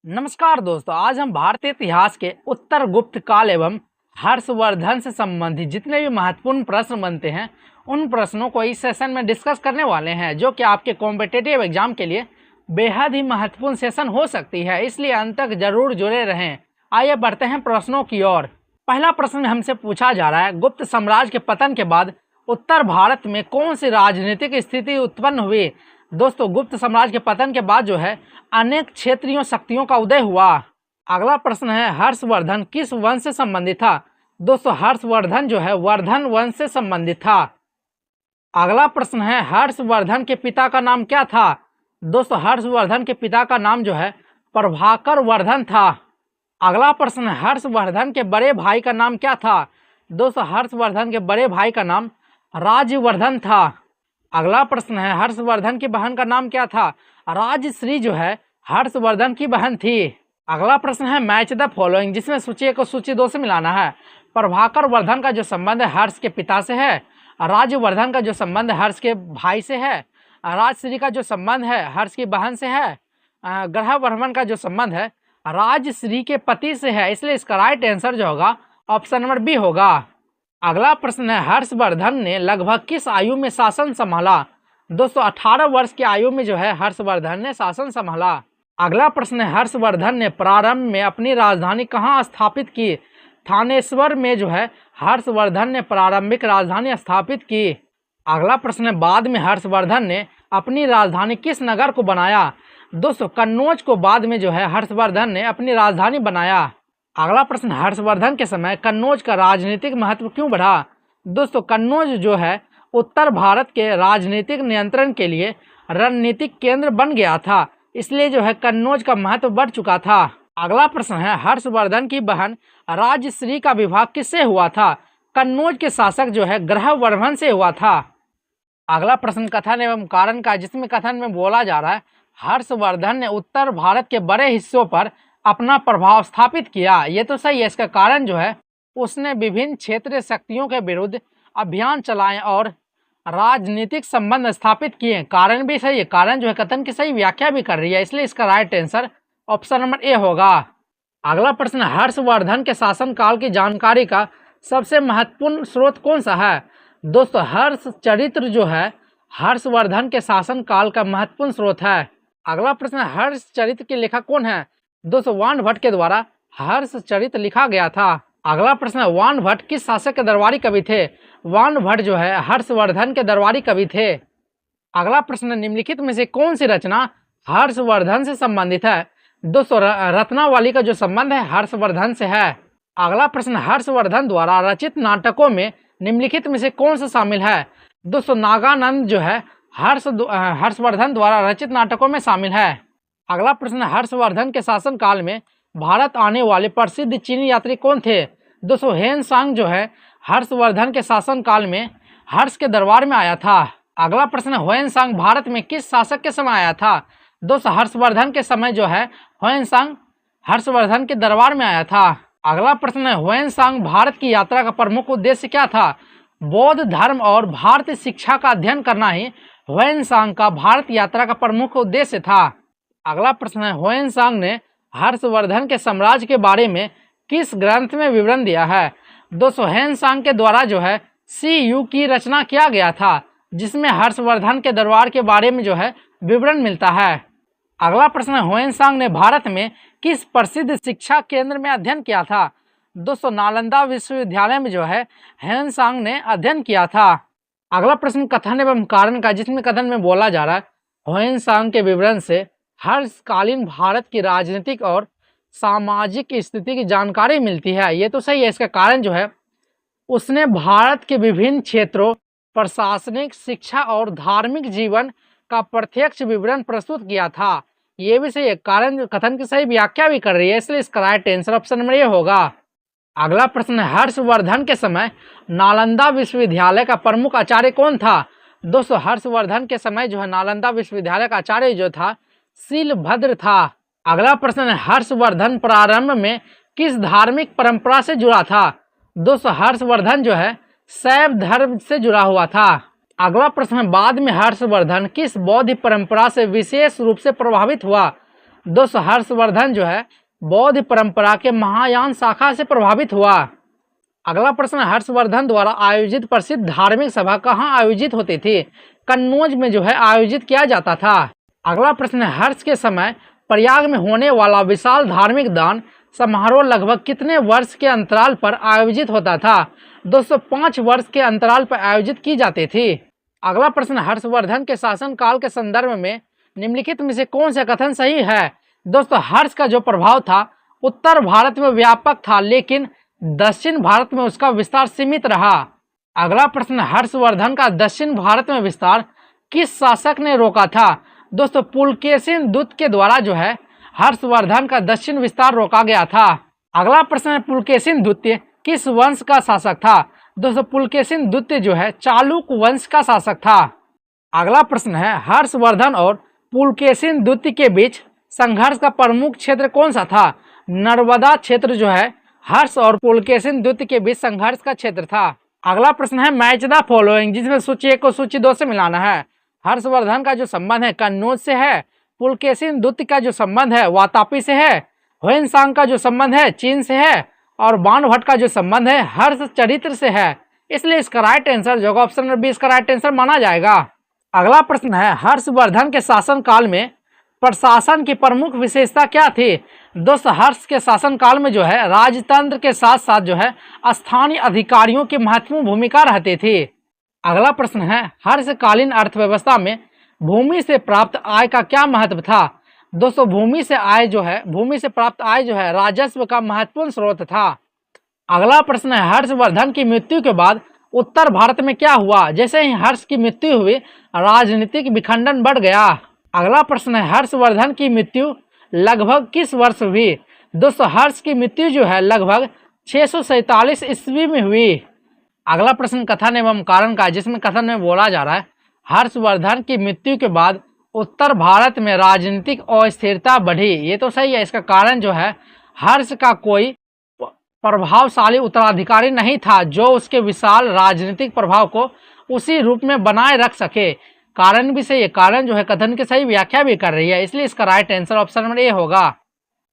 नमस्कार दोस्तों, आज हम भारतीय इतिहास के उत्तर गुप्त काल एवं हर्षवर्धन से संबंधित जितने भी महत्वपूर्ण प्रश्न बनते हैं उन प्रश्नों को इस सेशन में डिस्कस करने वाले हैं, जो कि आपके कॉम्पिटिटिव एग्जाम के लिए बेहद ही महत्वपूर्ण सेशन हो सकती है। इसलिए अंत तक जरूर जुड़े रहें। आइए बढ़ते हैं प्रश्नों की ओर। पहला प्रश्न हमसे पूछा जा रहा है, गुप्त साम्राज्य के पतन के बाद उत्तर भारत में कौन सी राजनीतिक स्थिति उत्पन्न हुई। दोस्तों, गुप्त साम्राज्य के पतन के बाद जो है अनेक क्षेत्रीय शक्तियों का उदय हुआ। अगला प्रश्न है, हर्षवर्धन किस वंश से संबंधित था। दोस्तों, हर्षवर्धन जो है वर्धन वंश से संबंधित था। अगला प्रश्न है, हर्षवर्धन के पिता का नाम क्या था। दोस्तों, हर्षवर्धन के पिता का नाम जो है प्रभाकर वर्धन था। अगला प्रश्न है, हर्षवर्धन के बड़े भाई का नाम क्या था। दोस्तों, हर्षवर्धन के बड़े भाई का नाम राज्यवर्धन था। अगला प्रश्न है, हर्षवर्धन की बहन का नाम क्या था। राजश्री जो है हर्षवर्धन की बहन थी। अगला प्रश्न है, मैच द फॉलोइंग, जिसमें सूची 1 को सूची 2 से मिलाना है। प्रभाकर वर्धन का जो संबंध है हर्ष के पिता से है। राज्यवर्धन का जो संबंध हर्ष के भाई से है। राजश्री का जो संबंध है हर्ष की बहन से है। ग्रहवर्धन का जो संबंध है राजश्री के पति से है। इसलिए इसका राइट आंसर जो होगा ऑप्शन नंबर बी होगा। अगला प्रश्न है, हर्षवर्धन ने लगभग किस आयु में शासन संभाला। दोस्तों, 18 वर्ष की आयु में जो है हर्षवर्धन ने शासन संभाला। अगला प्रश्न है, हर्षवर्धन ने प्रारंभ में अपनी राजधानी कहाँ स्थापित की। थानेश्वर में जो है हर्षवर्धन ने प्रारंभिक राजधानी स्थापित की। अगला प्रश्न है, बाद में हर्षवर्धन ने अपनी राजधानी किस नगर को बनाया। दोस्तों, कन्नौज को बाद में जो है हर्षवर्धन ने अपनी राजधानी बनाया। अगला प्रश्न, हर्षवर्धन के समय कन्नौज का राजनीतिक महत्व क्यों बढ़ा। दोस्तों, कन्नौज जो है उत्तर भारत के राजनीतिक नियंत्रण के लिए रणनीतिक केंद्र बन गया था। इसलिए जो है कन्नौज का महत्व बढ़ चुका था। अगला प्रश्न है, हर्षवर्धन की बहन राजश्री का विवाह किससे हुआ था। कन्नौज के शासक जो है ग्रहवर्धन से हुआ था। अगला प्रश्न कथन एवं कारण का, जिसमें कथन में बोला जा रहा है हर्षवर्धन ने उत्तर भारत के बड़े हिस्सों पर अपना प्रभाव स्थापित किया। ये तो सही है। इसका कारण जो है उसने विभिन्न क्षेत्रीय शक्तियों के विरुद्ध अभियान चलाए और राजनीतिक संबंध स्थापित किए। कारण भी सही है। कारण जो है कथन की सही व्याख्या भी कर रही है। इसलिए इसका right answer option number A होगा। अगला प्रश्न, हर्षवर्धन के शासनकाल की जानकारी का सबसे महत्वपूर्ण स्रोत कौन सा है। दोस्तों, हर्ष चरित्र जो है हर्षवर्धन के शासनकाल का महत्वपूर्ण स्रोत है। अगला प्रश्न, हर्ष चरित्र के लेखक कौन है। दोस्तों, वान भट्ट के द्वारा हर्ष चरित्र लिखा गया था। अगला प्रश्न, वान भट्ट किस शासक के दरबारी कवि थे। वान भट्ट जो है हर्षवर्धन के दरबारी कवि थे। अगला प्रश्न, निम्नलिखित में से कौन सी रचना हर्षवर्धन से संबंधित है। दोस्तों, रत्नावली का जो संबंध है हर्षवर्धन से है। अगला प्रश्न, हर्षवर्धन द्वारा रचित नाटकों में निम्नलिखित में से कौन सा शामिल है। दोस्तों, नागानंद जो है हर्षवर्धन द्वारा रचित नाटकों में शामिल है। अगला प्रश्न, हर्षवर्धन के शासनकाल में भारत आने वाले प्रसिद्ध चीनी यात्री कौन थे। दोस्तों, हेनसांग जो है हर्षवर्धन के शासनकाल में हर्ष के दरबार में आया था। अगला प्रश्न, हेनसांग भारत में किस शासक के समय आया था। दोस्तों, हर्षवर्धन के समय जो है हेनसांग हर्षवर्धन के दरबार में आया था। अगला प्रश्न है, हेनसांग भारत की यात्रा का प्रमुख उद्देश्य क्या था। बौद्ध धर्म और भारतीय शिक्षा का अध्ययन करना ही हेनसांग का भारत यात्रा का प्रमुख उद्देश्य था। अगला प्रश्न है, हेनसांग ने हर्षवर्धन के साम्राज्य के बारे में किस ग्रंथ में विवरण दिया है। दोस्तों, हेनसांग के द्वारा जो है CU की रचना किया गया था, जिसमें हर्षवर्धन के दरबार के बारे में जो है विवरण मिलता है। अगला प्रश्न, हेनसांग ने भारत में किस प्रसिद्ध शिक्षा केंद्र में अध्ययन किया था। दोस्तों, नालंदा विश्वविद्यालय में जो है हेनसांग ने अध्ययन किया था। अगला प्रश्न, कथन एवं कारण का, जिसमें कथन में बोला जा रहा है हेनसांग के विवरण से हर्षकालीन भारत की राजनीतिक और सामाजिक स्थिति की जानकारी मिलती है। ये तो सही है। इसका कारण जो है उसने भारत के विभिन्न क्षेत्रों, प्रशासनिक, शिक्षा और धार्मिक जीवन का प्रत्यक्ष विवरण प्रस्तुत किया था। ये भी सही है। कारण कथन की सही व्याख्या भी कर रही है। इसलिए इसका right answer option number A होगा। अगला प्रश्न, हर्षवर्धन के समय नालंदा विश्वविद्यालय का प्रमुख आचार्य कौन था। दोस्तों, हर्षवर्धन के समय जो है नालंदा विश्वविद्यालय का आचार्य जो था शीलभद्र था। अगला प्रश्न है, हर्षवर्धन प्रारंभ में किस धार्मिक परंपरा से जुड़ा था। दोस्तों, हर्षवर्धन जो है शैव धर्म से जुड़ा हुआ था। अगला प्रश्न है, बाद में हर्षवर्धन किस बौद्ध परंपरा से विशेष रूप से प्रभावित हुआ। दोस्तों हर्षवर्धन जो है बौद्ध परंपरा के महायान शाखा से प्रभावित हुआ। अगला प्रश्न, हर्षवर्धन द्वारा आयोजित प्रसिद्ध धार्मिक सभा कहाँ आयोजित होती थी? कन्नौज में जो है आयोजित किया जाता था। अगला प्रश्न, हर्ष के समय प्रयाग में होने वाला विशाल धार्मिक दान समारोह लगभग कितने वर्ष के अंतराल पर आयोजित होता था? दोस्तों 5 वर्ष के अंतराल पर आयोजित की जाती थी। अगला प्रश्न, हर्षवर्धन के शासनकाल के संदर्भ में निम्नलिखित में से कौन सा कथन सही है? दोस्तों हर्ष का जो प्रभाव था उत्तर भारत में व्यापक था, लेकिन दक्षिण भारत में उसका विस्तार सीमित रहा। अगला प्रश्न, हर्षवर्धन का दक्षिण भारत में विस्तार किस शासक ने रोका था? दोस्तों पुलकेशिन दूत के द्वारा जो है हर्षवर्धन का दक्षिण विस्तार रोका गया था। अगला प्रश्न, पुलकेशिन द्वितीय किस वंश का शासक था? दोस्तों पुलकेशिन द्वितीय जो है चालुक्य वंश का शासक था। अगला प्रश्न है, हर्षवर्धन और पुलकेशिन द्वितीय के बीच संघर्ष का प्रमुख क्षेत्र कौन सा था? नर्मदा क्षेत्र जो है हर्ष और पुलकेशिन द्वितीय के बीच संघर्ष का क्षेत्र था। अगला प्रश्न है, मैच द फॉलोइंग, जिसमें सूची 1 को सूची 2 से मिलाना है। हर्षवर्धन का जो संबंध है कन्नौज से है, पुलकेशिन द्वितीय का जो संबंध है वातापी से है, ह्वेनसांग का जो संबंध है चीन से है, और बाणभट्ट का जो संबंध है हर्ष चरित्र से है। इसलिए इसका राइट आंसर जो ऑप्शन नंबर बी इसका राइट आंसर माना जाएगा। अगला प्रश्न है, हर्षवर्धन के शासनकाल में प्रशासन की प्रमुख विशेषता क्या थी? दोस्तों हर्ष के शासनकाल में जो है राजतंत्र के साथ साथ जो है स्थानीय अधिकारियों की महत्वपूर्ण भूमिका रहती थी। अगला प्रश्न है, हर्षकालीन अर्थव्यवस्था में भूमि से प्राप्त आय का क्या महत्व था? दोस्तों भूमि से प्राप्त आय जो है राजस्व का महत्वपूर्ण स्रोत था। अगला प्रश्न है, हर्षवर्धन की मृत्यु के बाद उत्तर भारत में क्या हुआ? जैसे ही हर्ष की मृत्यु हुई राजनीतिक विखंडन बढ़ गया। अगला प्रश्न है, हर्षवर्धन की मृत्यु लगभग किस वर्ष हुई? दोस्तों हर्ष की मृत्यु जो है लगभग 647 ईस्वी में हुई। अगला प्रश्न कथन एवं कारण का, जिसमें कथन में बोला जा रहा है हर्षवर्धन की मृत्यु के बाद उत्तर भारत में राजनीतिक अस्थिरता बढ़ी। ये तो सही है। इसका कारण जो है हर्ष का कोई प्रभावशाली उत्तराधिकारी नहीं था जो उसके विशाल राजनीतिक प्रभाव को उसी रूप में बनाए रख सके। कारण भी सही है, कारण जो है कथन की सही व्याख्या भी कर रही है, इसलिए इसका right answer option number A होगा।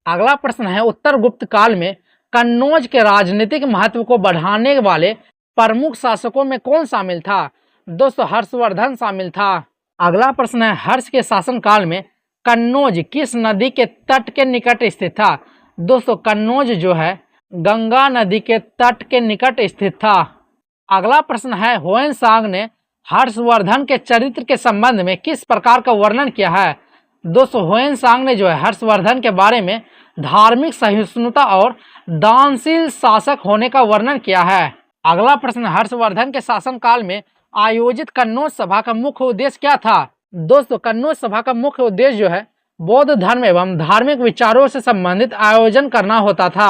अगला प्रश्न है, उत्तर गुप्त काल में कन्नौज के राजनीतिक महत्व को बढ़ाने वाले प्रमुख शासकों में कौन शामिल था? दोस्तों हर्षवर्धन शामिल था। अगला प्रश्न है, हर्ष के शासनकाल में कन्नौज किस नदी के तट के निकट स्थित था? दोस्तों कन्नौज जो है गंगा नदी के तट के निकट स्थित था। अगला प्रश्न है, ह्वेनसांग ने हर्षवर्धन के चरित्र के संबंध में किस प्रकार का वर्णन किया है? दोस्तों ह्वेनसांग ने जो है हर्षवर्धन के बारे में धार्मिक सहिष्णुता और दानशील शासक होने का वर्णन किया है। अगला प्रश्न, हर्षवर्धन के शासनकाल में आयोजित कन्नौज सभा का मुख्य उद्देश्य क्या था? दोस्तों कन्नौज सभा का मुख्य उद्देश्य जो है बौद्ध धर्म एवं धार्मिक विचारों से संबंधित आयोजन करना होता था।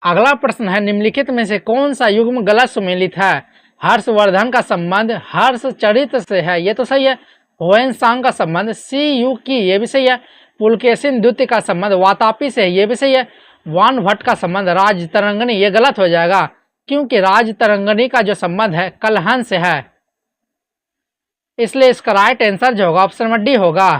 अगला प्रश्न है, निम्नलिखित में से कौन सा युग्म गलत सुमेलित है? हर्षवर्धन का संबंध हर्ष चरित्र से है, ये तो सही है। ह्वेनसांग का संबंध सी की, ये भी सही है। पुलकेशिन द्वितीय का संबंध वातापी से है, ये भी सही है। बाणभट्ट का संबंध राजतरंगिणी, ये गलत हो जाएगा क्योंकि राजतरंगिणी का जो संबंध है कलहन से है, इसलिए इसका राइट आंसर जो होगा ऑप्शन नंबर डी होगा।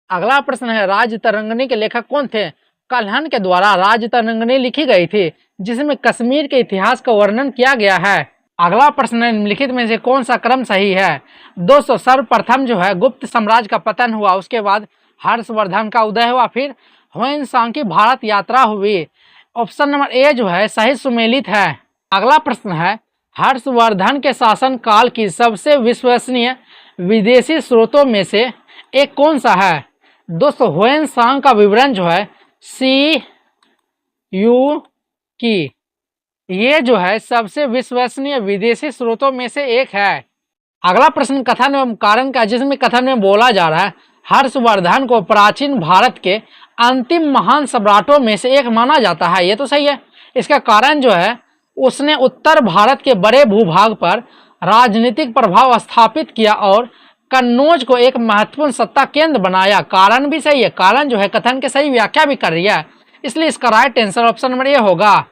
अगला प्रश्न है, राजतरंगिणी के लेखक कौन थे? कलहन के द्वारा राजतरंगिणी लिखी गई थी जिसमें कश्मीर के इतिहास का वर्णन किया गया है। अगला प्रश्न है, निम्नलिखित में से कौन सा क्रम सही है? दोस्तों सर्वप्रथम जो है गुप्त साम्राज्य का पतन हुआ, उसके बाद हर्षवर्धन का उदय हुआ, फिर ह्वेनसांग की भारत यात्रा हुई। ऑप्शन नंबर ए जो है सही सुमेलित है। अगला प्रश्न है, हर्षवर्धन के शासन काल की सबसे विश्वसनीय विदेशी स्रोतों में से एक कौन सा है? दोस्तों ह्वेनसांग का विवरण जो है की, ये जो है सबसे विश्वसनीय विदेशी स्रोतों में से एक है। अगला प्रश्न कथन एवं कारण का, जिसमें कथन में बोला जा रहा है हर्षवर्धन को प्राचीन भारत के अंतिम महान सम्राटों में से एक माना जाता है, ये तो सही है। इसका कारण जो है उसने उत्तर भारत के बड़े भूभाग पर राजनीतिक प्रभाव स्थापित किया और कन्नौज को एक महत्वपूर्ण सत्ता केंद्र बनाया। कारण भी सही है, कारण जो है कथन के सही व्याख्या भी कर रही है, इसलिए इसका right answer option number A होगा।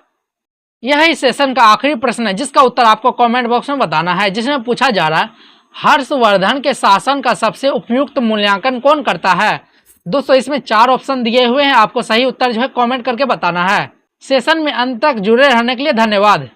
यह इस सेशन का आखिरी प्रश्न है जिसका उत्तर आपको कमेंट बॉक्स में बताना है, जिसमें पूछा जा रहा है हर्षवर्धन के शासन का सबसे उपयुक्त मूल्यांकन कौन करता है? दोस्तों इसमें 4 ऑप्शन दिए हुए हैं, आपको सही उत्तर जो है कमेंट करके बताना है। सेशन में अंत तक जुड़े रहने के लिए धन्यवाद।